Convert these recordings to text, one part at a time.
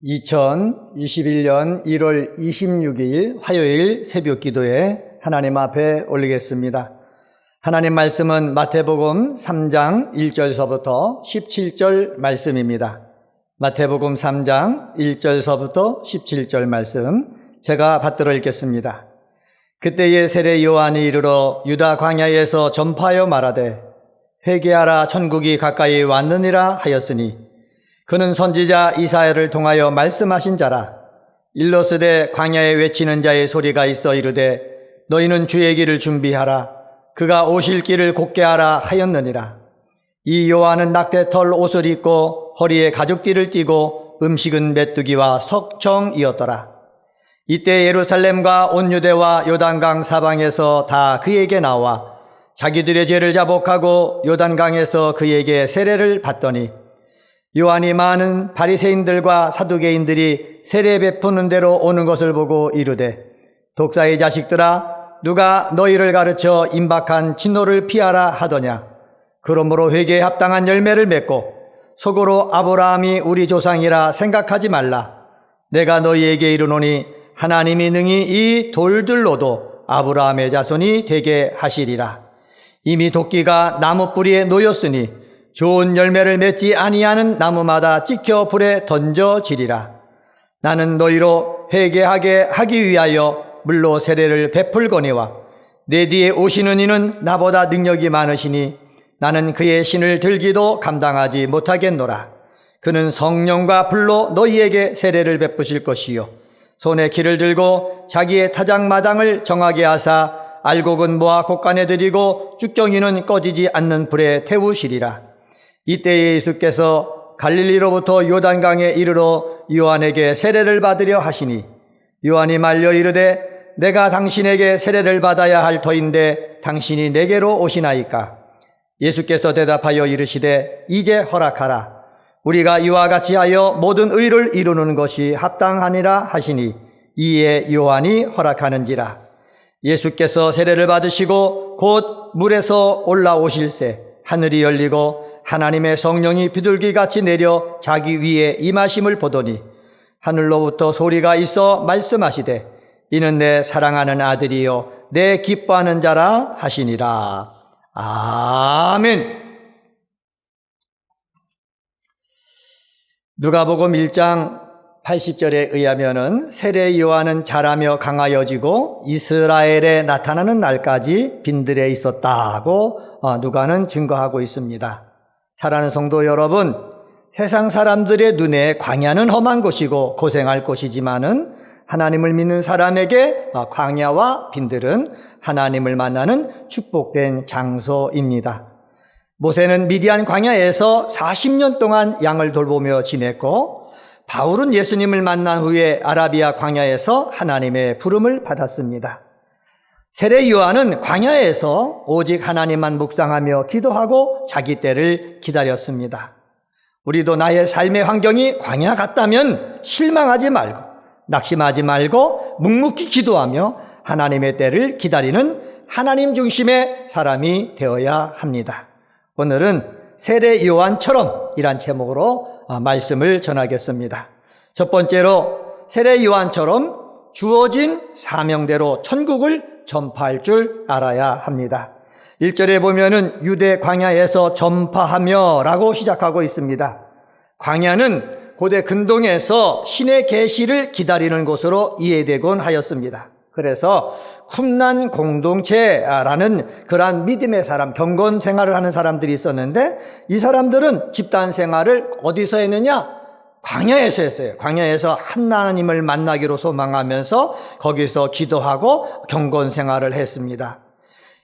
2021년 1월 26일 화요일 새벽 기도에 하나님 앞에 올리겠습니다. 하나님 말씀은 마태복음 3장 1절서부터 17절 말씀입니다. 마태복음 3장 1절서부터 17절 말씀 제가 받들어 읽겠습니다. 그때에 세례 요한이 이르러 유다 광야에서 전파하여 말하되 회개하라 천국이 가까이 왔느니라 하였으니 그는 선지자 이사야를 통하여 말씀하신 자라. 일러스되 광야에 외치는 자의 소리가 있어 이르되 너희는 주의 길을 준비하라. 그가 오실 길을 곧게 하라 하였느니라. 이 요한은 낙태털 옷을 입고 허리에 가죽띠를 띠고 음식은 메뚜기와 석청이었더라. 이때 예루살렘과 온 유대와 요단강 사방에서 다 그에게 나와 자기들의 죄를 자복하고 요단강에서 그에게 세례를 받더니 요한이 많은 바리새인들과 사두개인들이 세례 베푸는 대로 오는 것을 보고 이르되 독사의 자식들아 누가 너희를 가르쳐 임박한 진노를 피하라 하더냐. 그러므로 회개에 합당한 열매를 맺고 속으로 아브라함이 우리 조상이라 생각하지 말라. 내가 너희에게 이르노니 하나님이 능히 이 돌들로도 아브라함의 자손이 되게 하시리라. 이미 도끼가 나무 뿌리에 놓였으니 좋은 열매를 맺지 아니하는 나무마다 찍혀 불에 던져지리라. 나는 너희로 회개하게 하기 위하여 물로 세례를 베풀거니와 내 뒤에 오시는 이는 나보다 능력이 많으시니 나는 그의 신을 들기도 감당하지 못하겠노라. 그는 성령과 불로 너희에게 세례를 베푸실 것이요 손에 키를 들고 자기의 타작마당을 정하게 하사 알곡은 모아 곳간에 들이고 쭉정이는 꺼지지 않는 불에 태우시리라. 이때 예수께서 갈릴리로부터 요단강에 이르러 요한에게 세례를 받으려 하시니 요한이 말려 이르되 내가 당신에게 세례를 받아야 할 터인데 당신이 내게로 오시나이까. 예수께서 대답하여 이르시되 이제 허락하라. 우리가 이와 같이 하여 모든 의를 이루는 것이 합당하니라 하시니 이에 요한이 허락하는지라. 예수께서 세례를 받으시고 곧 물에서 올라오실새 하늘이 열리고 하나님의 성령이 비둘기같이 내려 자기 위에 임하심을 보더니 하늘로부터 소리가 있어 말씀하시되 이는 내 사랑하는 아들이요 내 기뻐하는 자라 하시니라. 아멘. 누가복음 1장 80절에 의하면은 세례 요한은 자라며 강하여지고 이스라엘에 나타나는 날까지 빈들에 있었다고 누가는 증거하고 있습니다. 사랑하는 성도 여러분, 세상 사람들의 눈에 광야는 험한 곳이고 고생할 곳이지만은 하나님을 믿는 사람에게 광야와 빈들은 하나님을 만나는 축복된 장소입니다. 모세는 미디안 광야에서 40년 동안 양을 돌보며 지냈고 바울은 예수님을 만난 후에 아라비아 광야에서 하나님의 부름을 받았습니다. 세례 요한은 광야에서 오직 하나님만 묵상하며 기도하고 자기 때를 기다렸습니다. 우리도 나의 삶의 환경이 광야 같다면 실망하지 말고 낙심하지 말고 묵묵히 기도하며 하나님의 때를 기다리는 하나님 중심의 사람이 되어야 합니다. 오늘은 세례 요한처럼 이란 제목으로 말씀을 전하겠습니다. 첫 번째로 세례 요한처럼 주어진 사명대로 천국을 전파할 줄 알아야 합니다. 1절에 보면은 유대 광야에서 전파하며 라고 시작하고 있습니다. 광야는 고대 근동에서 신의 계시를 기다리는 곳으로 이해되곤 하였습니다. 그래서 쿰난 공동체라는 그러한 믿음의 사람, 경건 생활을 하는 사람들이 있었는데 이 사람들은 집단 생활을 어디서 했느냐? 광야에서 했어요. 광야에서 하나님을 만나기로 소망하면서 거기서 기도하고 경건 생활을 했습니다.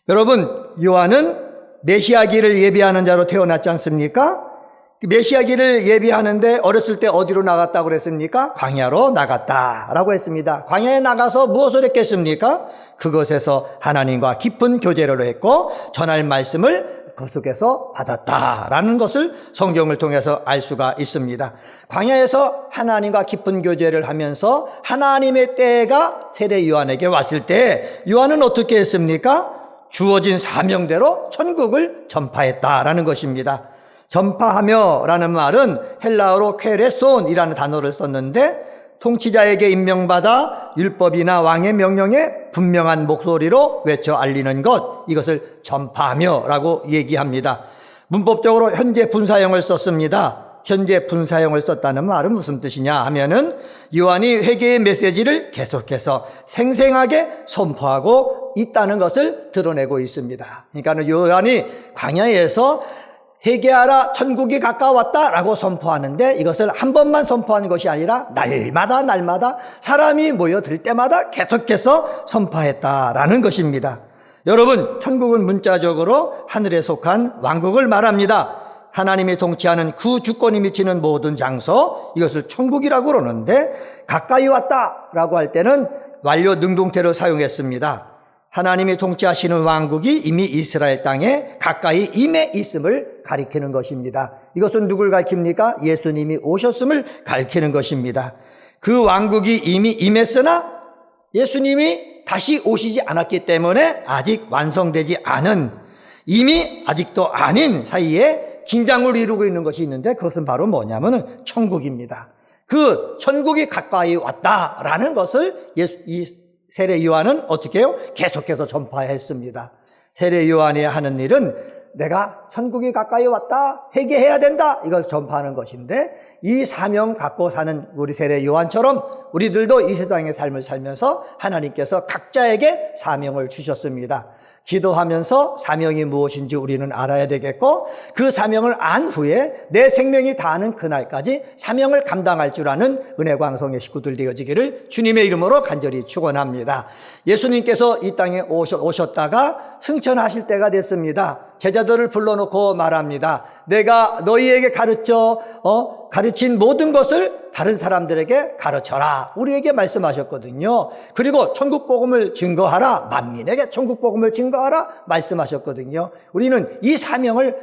여러분, 요한은 메시아기를 예비하는 자로 태어났지 않습니까? 메시아기를 예비하는데 어렸을 때 어디로 나갔다고 그랬습니까? 광야로 나갔다라고 했습니다. 광야에 나가서 무엇을 했겠습니까? 그것에서 하나님과 깊은 교제를 했고 전할 말씀을 그 속에서 받았다라는 것을 성경을 통해서 알 수가 있습니다. 광야에서 하나님과 깊은 교제를 하면서 하나님의 때가 세례 요한에게 왔을 때 요한은 어떻게 했습니까? 주어진 사명대로 천국을 전파했다라는 것입니다. 전파하며 라는 말은 헬라어로 퀘레손이라는 단어를 썼는데, 통치자에게 임명받아 율법이나 왕의 명령에 분명한 목소리로 외쳐 알리는 것, 이것을 전파하며 라고 얘기합니다. 문법적으로 현재 분사형을 썼습니다. 현재 분사형을 썼다는 말은 무슨 뜻이냐 하면은 요한이 회개의 메시지를 계속해서 생생하게 선포하고 있다는 것을 드러내고 있습니다. 그러니까 요한이 광야에서 회개하라 천국이 가까웠다라고 선포하는데, 이것을 한 번만 선포하는 것이 아니라 날마다 사람이 모여들 때마다 계속해서 선포했다라는 것입니다. 여러분, 천국은 문자적으로 하늘에 속한 왕국을 말합니다. 하나님이 통치하는 그 주권이 미치는 모든 장소, 이것을 천국이라고 그러는데, 가까이 왔다라고 할 때는 완료 능동태를 사용했습니다. 하나님이 통치하시는 왕국이 이미 이스라엘 땅에 가까이 임해 있음을 가리키는 것입니다. 이것은 누굴 가리킵니까? 예수님이 오셨음을 가리키는 것입니다. 그 왕국이 이미 임했으나 예수님이 다시 오시지 않았기 때문에 아직 완성되지 않은, 이미 아직도 아닌 사이에 긴장을 이루고 있는 것이 있는데, 그것은 바로 뭐냐면 천국입니다. 그 천국이 가까이 왔다라는 것을 이 세례 요한은 어떻게 해요? 계속해서 전파했습니다. 세례 요한이 하는 일은 내가 천국이 가까이 왔다, 회개해야 된다, 이걸 전파하는 것인데, 이 사명 갖고 사는 우리 세례 요한처럼 우리들도 이 세상의 삶을 살면서 하나님께서 각자에게 사명을 주셨습니다. 기도하면서 사명이 무엇인지 우리는 알아야 되겠고, 그 사명을 안 후에 내 생명이 다하는 그날까지 사명을 감당할 줄 아는 은혜광성의 식구들 되어지기를 주님의 이름으로 간절히 축원합니다. 예수님께서 이 땅에 오셨다가 승천하실 때가 됐습니다. 제자들을 불러놓고 말합니다. 내가 너희에게 가르친 모든 것을 다른 사람들에게 가르쳐라, 우리에게 말씀하셨거든요. 그리고 천국 복음을 증거하라, 만민에게 천국 복음을 증거하라 말씀하셨거든요. 우리는 이 사명을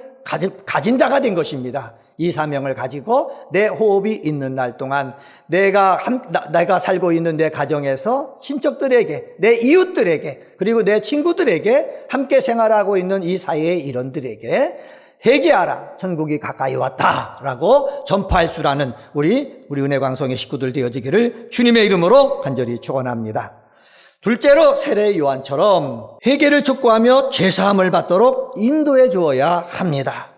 가진 자가 된 것입니다. 이 사명을 가지고 내 호흡이 있는 날 동안 내가 살고 있는 내 가정에서 친척들에게, 내 이웃들에게, 그리고 내 친구들에게, 함께 생활하고 있는 이 사회의 일원들에게 회개하라, 천국이 가까이 왔다라고 전파할 줄 아는 우리 은혜광성의 식구들 되어지기를 주님의 이름으로 간절히 축원합니다. 둘째로 세례 요한처럼 회개를 촉구하며 죄사함을 받도록 인도해 주어야 합니다.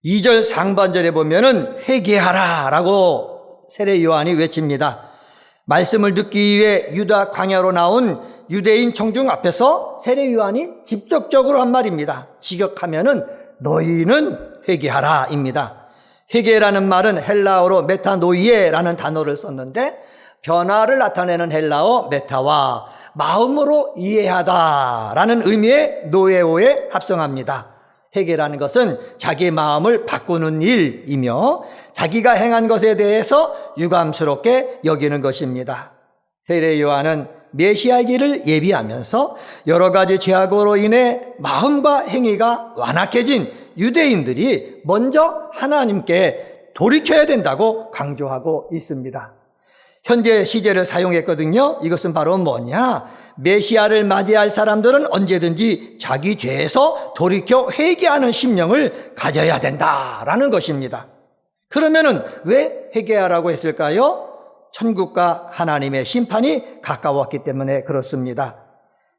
2절 상반절에 보면은 회개하라 라고 세례 요한이 외칩니다. 말씀을 듣기 위해 유다 광야로 나온 유대인 청중 앞에서 세례 요한이 직접적으로 한 말입니다. 직역하면은 너희는 회개하라 입니다. 회개라는 말은 헬라어로 메타노이에라는 단어를 썼는데, 변화를 나타내는 헬라어 메타와 마음으로 이해하다라는 의미의 노에오에 합성합니다. 회개라는 것은 자기 마음을 바꾸는 일이며 자기가 행한 것에 대해서 유감스럽게 여기는 것입니다. 세례 요한은 메시아기를 예비하면서 여러 가지 죄악으로 인해 마음과 행위가 완악해진 유대인들이 먼저 하나님께 돌이켜야 된다고 강조하고 있습니다. 현재 시제를 사용했거든요. 이것은 바로 뭐냐? 메시아를 맞이할 사람들은 언제든지 자기 죄에서 돌이켜 회개하는 심령을 가져야 된다라는 것입니다. 그러면은 왜 회개하라고 했을까요? 천국과 하나님의 심판이 가까웠기 때문에 그렇습니다.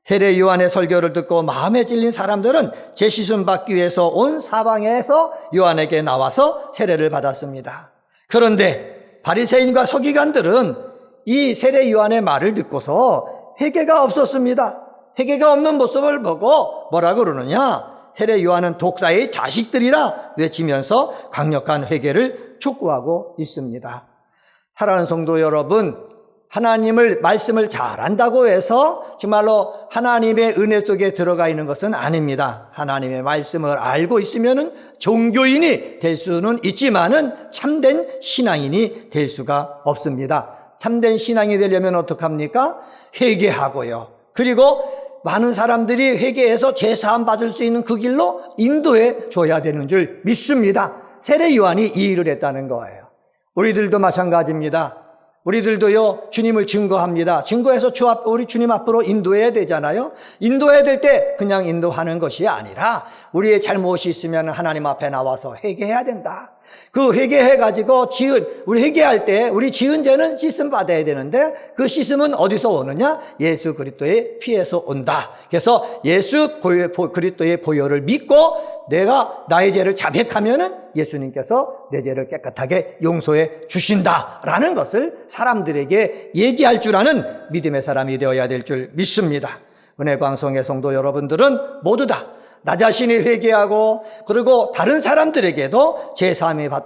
세례 요한의 설교를 듣고 마음에 찔린 사람들은 제시순 받기 위해서 온 사방에서 요한에게 나와서 세례를 받았습니다. 그런데 바리새인과 서기관들은 이 세례 요한의 말을 듣고서 회개가 없었습니다. 회개가 없는 모습을 보고 뭐라고 그러느냐? 세례 요한은 독사의 자식들이라 외치면서 강력한 회개를 촉구하고 있습니다. 사랑하는 성도 여러분, 하나님을 말씀을 잘 안다고 해서 정말로 하나님의 은혜 속에 들어가 있는 것은 아닙니다. 하나님의 말씀을 알고 있으면은 종교인이 될 수는 있지만은 참된 신앙인이 될 수가 없습니다. 참된 신앙이 되려면 어떡합니까? 회개하고요. 그리고 많은 사람들이 회개해서 죄사함 받을 수 있는 그 길로 인도해 줘야 되는 줄 믿습니다. 세례 요한이 이 일을 했다는 거예요. 우리들도 마찬가지입니다. 우리들도요, 주님을 증거합니다. 증거해서 우리 주님 앞으로 인도해야 되잖아요. 인도해야 될 때 그냥 인도하는 것이 아니라 우리의 잘못이 있으면 하나님 앞에 나와서 회개해야 된다. 그 회개해가지고 우리 회개할 때 우리 지은 죄는 씻음 받아야 되는데 그 씻음은 어디서 오느냐? 예수 그리스도의 피에서 온다. 그래서 예수 그리스도의 보혈을 믿고 내가 나의 죄를 자백하면은 예수님께서 내 죄를 깨끗하게 용서해 주신다라는 것을 사람들에게 얘기할 줄 아는 믿음의 사람이 되어야 될 줄 믿습니다. 은혜광성의 성도 여러분들은 모두 다 나 자신이 회개하고 그리고 다른 사람들에게도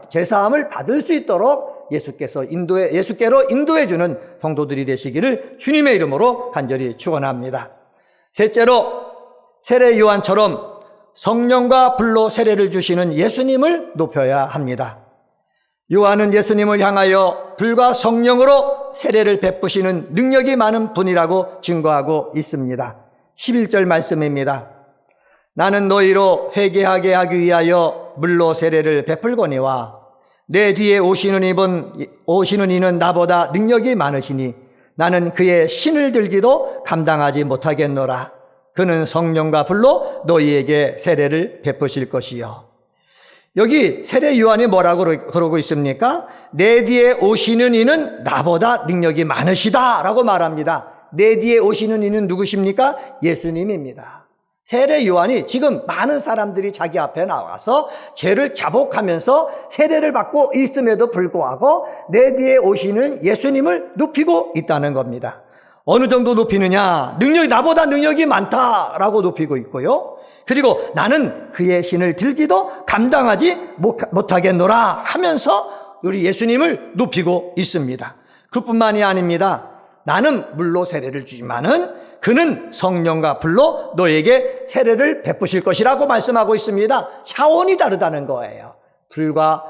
제사함을 받을 수 있도록 예수께로 인도해 주는 성도들이 되시기를 주님의 이름으로 간절히 축원합니다. 셋째로 세례 요한처럼 성령과 불로 세례를 주시는 예수님을 높여야 합니다. 요한은 예수님을 향하여 불과 성령으로 세례를 베푸시는 능력이 많은 분이라고 증거하고 있습니다. 11절 말씀입니다. 나는 너희로 회개하게 하기 위하여 물로 세례를 베풀거니와 내 뒤에 오시는 이는 나보다 능력이 많으시니 나는 그의 신을 들기도 감당하지 못하겠노라. 그는 성령과 불로 너희에게 세례를 베푸실 것이요. 여기 세례 요한이 뭐라고 그러고 있습니까? 내 뒤에 오시는 이는 나보다 능력이 많으시다라고 말합니다. 내 뒤에 오시는 이는 누구십니까? 예수님입니다. 세례 요한이 지금 많은 사람들이 자기 앞에 나와서 죄를 자복하면서 세례를 받고 있음에도 불구하고 내 뒤에 오시는 예수님을 높이고 있다는 겁니다. 어느 정도 높이느냐? 나보다 능력이 많다라고 높이고 있고요. 그리고 나는 그의 신을 들기도 감당하지 못하겠노라 하면서 우리 예수님을 높이고 있습니다. 그뿐만이 아닙니다. 나는 물로 세례를 주지만은 그는 성령과 불로 너에게 세례를 베푸실 것이라고 말씀하고 있습니다. 차원이 다르다는 거예요. 불과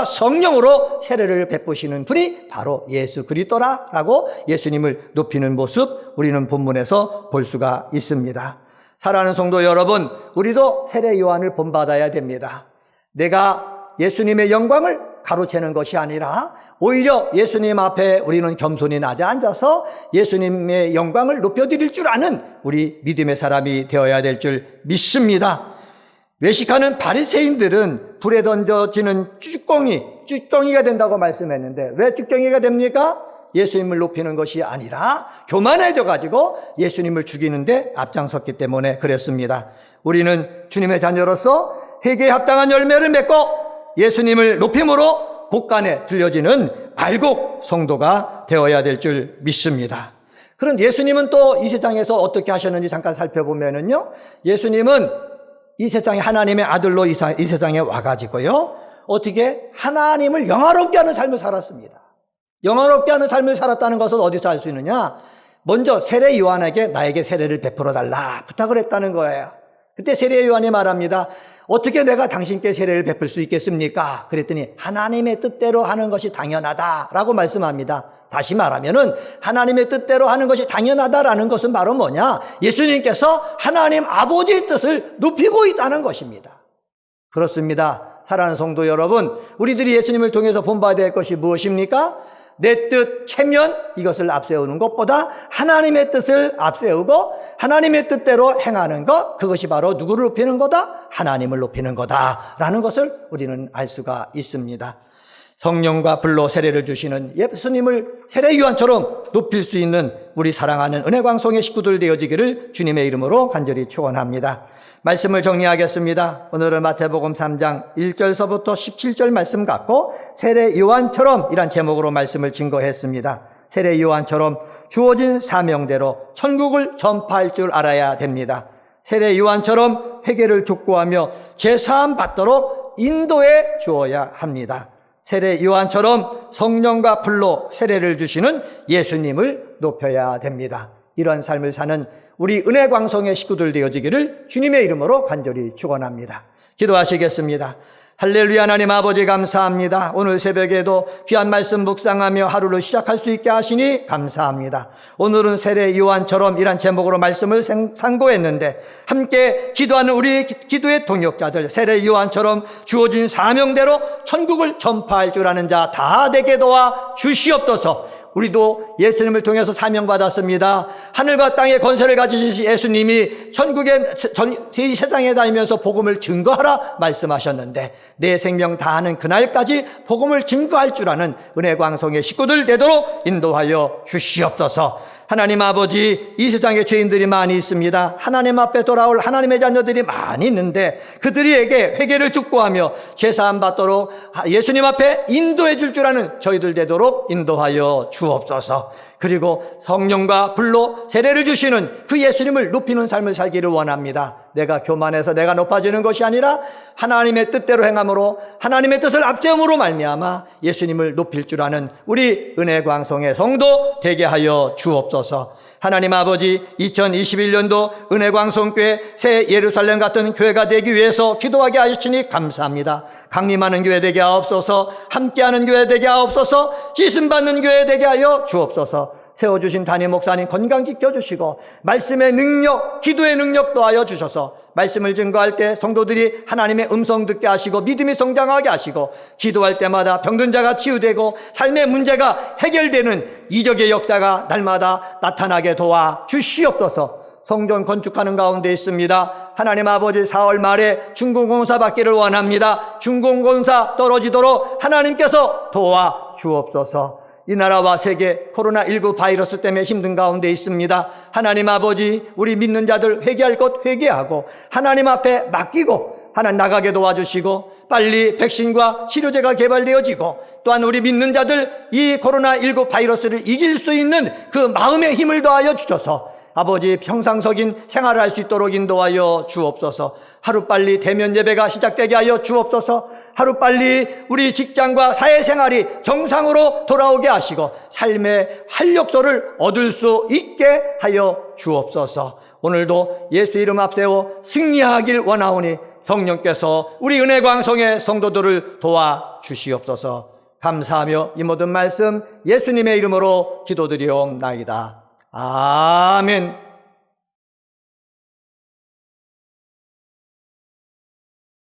성령으로 세례를 베푸시는 분이 바로 예수 그리스도라고 예수님을 높이는 모습 우리는 본문에서 볼 수가 있습니다. 사랑하는 성도 여러분, 우리도 세례 요한을 본받아야 됩니다. 내가 예수님의 영광을 가로채는 것이 아니라 오히려 예수님 앞에 우리는 겸손히 낮아 앉아서 예수님의 영광을 높여드릴 줄 아는 우리 믿음의 사람이 되어야 될 줄 믿습니다. 외식하는 바리새인들은 불에 던져지는 쭈꺼기가 된다고 말씀했는데 왜 쭈꺼기가 됩니까? 예수님을 높이는 것이 아니라 교만해져가지고 예수님을 죽이는데 앞장섰기 때문에 그랬습니다. 우리는 주님의 자녀로서 회개에 합당한 열매를 맺고 예수님을 높임으로 곳간에 들려지는 알곡 성도가 되어야 될 줄 믿습니다. 그럼 예수님은 또 이 세상에서 어떻게 하셨는지 잠깐 살펴보면은요, 예수님은 이 세상에 하나님의 아들로 이 세상에 와가지고요, 어떻게 하나님을 영화롭게 하는 삶을 살았습니다. 영화롭게 하는 삶을 살았다는 것을 어디서 알 수 있느냐? 먼저 세례 요한에게 나에게 세례를 베풀어 달라 부탁을 했다는 거예요. 그때 세례 요한이 말합니다. 어떻게 내가 당신께 세례를 베풀 수 있겠습니까? 그랬더니 하나님의 뜻대로 하는 것이 당연하다라고 말씀합니다. 다시 말하면은 하나님의 뜻대로 하는 것이 당연하다라는 것은 바로 뭐냐? 예수님께서 하나님 아버지의 뜻을 높이고 있다는 것입니다. 그렇습니다. 사랑하는 성도 여러분, 우리들이 예수님을 통해서 본받아야 할 것이 무엇입니까? 내 뜻, 체면 이것을 앞세우는 것보다 하나님의 뜻을 앞세우고 하나님의 뜻대로 행하는 것, 그것이 바로 누구를 높이는 거다? 하나님을 높이는 거다라는 것을 우리는 알 수가 있습니다. 성령과 불로 세례를 주시는 예수님을 세례 요한처럼 높일 수 있는 우리 사랑하는 은혜광송의 식구들 되어지기를 주님의 이름으로 간절히 축원합니다. 말씀을 정리하겠습니다. 오늘은 마태복음 3장 1절서부터 17절 말씀 갖고 세례 요한처럼 이란 제목으로 말씀을 증거했습니다. 세례 요한처럼 주어진 사명대로 천국을 전파할 줄 알아야 됩니다. 세례 요한처럼 회개를 촉구하며 죄사함 받도록 인도해 주어야 합니다. 세례 요한처럼 성령과 불로 세례를 주시는 예수님을 높여야 됩니다. 이런 삶을 사는 우리 은혜광성의 식구들 되어지기를 주님의 이름으로 간절히 축원합니다. 기도하시겠습니다. 할렐루야. 하나님 아버지 감사합니다. 오늘 새벽에도 귀한 말씀 묵상하며 하루를 시작할 수 있게 하시니 감사합니다. 오늘은 세례 요한처럼 이란 제목으로 말씀을 상고했는데 함께 기도하는 우리 기도의 동역자들, 세례 요한처럼 주어진 사명대로 천국을 전파할 줄 아는 자 다 되게 도와 주시옵소서. 우리도 예수님을 통해서 사명받았습니다. 하늘과 땅의 권세를 가지신 예수님이 이 세상에 다니면서 복음을 증거하라 말씀하셨는데 내 생명 다하는 그날까지 복음을 증거할 줄 아는 은혜광성의 식구들 되도록 인도하여 주시옵소서. 하나님 아버지, 이 세상에 죄인들이 많이 있습니다. 하나님 앞에 돌아올 하나님의 자녀들이 많이 있는데 그들에게 회개를 촉구하며 죄사함 받도록 예수님 앞에 인도해 줄 줄 아는 저희들 되도록 인도하여 주옵소서. 그리고 성령과 불로 세례를 주시는 그 예수님을 높이는 삶을 살기를 원합니다. 내가 교만해서 내가 높아지는 것이 아니라 하나님의 뜻대로 행함으로 하나님의 뜻을 앞세움으로 말미암아 예수님을 높일 줄 아는 우리 은혜광성의 성도 되게 하여 주옵소서. 하나님 아버지, 2021년도 은혜광성교회 새 예루살렘 같은 교회가 되기 위해서 기도하게 하시니 감사합니다. 강림하는 교회 되게 하옵소서. 함께하는 교회 되게 하옵소서. 씻음받는 교회 되게 하여 주옵소서. 세워주신 담임 목사님 건강 지켜주시고 말씀의 능력, 기도의 능력 더하여 주셔서 말씀을 증거할 때 성도들이 하나님의 음성 듣게 하시고 믿음이 성장하게 하시고 기도할 때마다 병든 자가 치유되고 삶의 문제가 해결되는 이적의 역사가 날마다 나타나게 도와 주시옵소서. 성전 건축하는 가운데 있습니다. 하나님 아버지, 4월 말에 준공공사 받기를 원합니다. 준공공사 떨어지도록 하나님께서 도와 주옵소서. 이 나라와 세계 코로나19 바이러스 때문에 힘든 가운데 있습니다. 하나님 아버지, 우리 믿는 자들 회개할 것 회개하고 하나님 앞에 맡기고 하나님 나가게 도와주시고 빨리 백신과 치료제가 개발되어지고 또한 우리 믿는 자들 이 코로나19 바이러스를 이길 수 있는 그 마음의 힘을 더하여 주셔서 아버지 평상적인 생활을 할 수 있도록 인도하여 주옵소서. 하루빨리 대면 예배가 시작되게 하여 주옵소서. 하루빨리 우리 직장과 사회생활이 정상으로 돌아오게 하시고 삶의 활력소를 얻을 수 있게 하여 주옵소서. 오늘도 예수 이름 앞세워 승리하길 원하오니 성령께서 우리 은혜광성의 성도들을 도와주시옵소서. 감사하며 이 모든 말씀 예수님의 이름으로 기도드리옵나이다. 아멘.